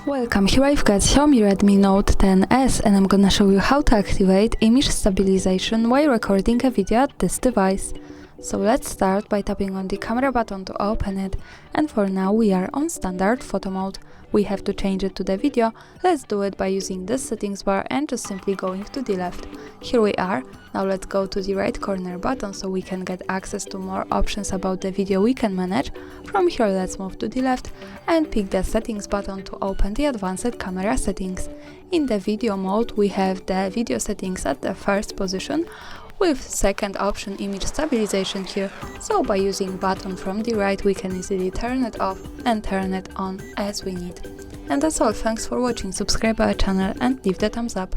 Welcome, here I've got Xiaomi Redmi Note 10s and I'm gonna show you how to activate image stabilization while recording a video at this device. So let's start by tapping on the camera button to open it, and for now we are on standard photo mode. We have to change it to the video. Let's do it by using this settings bar and just simply going to the left. Here we are. Now let's go to the right corner button so we can get access to more options about the video we can manage. From here let's move to the left and pick the settings button to open the advanced camera settings. In the video mode we have the video settings at the first position, with second option image stabilization here, so by using button from the right we can easily turn it off and turn it on as we need. And that's all, thanks for watching, subscribe our channel and leave the thumbs up.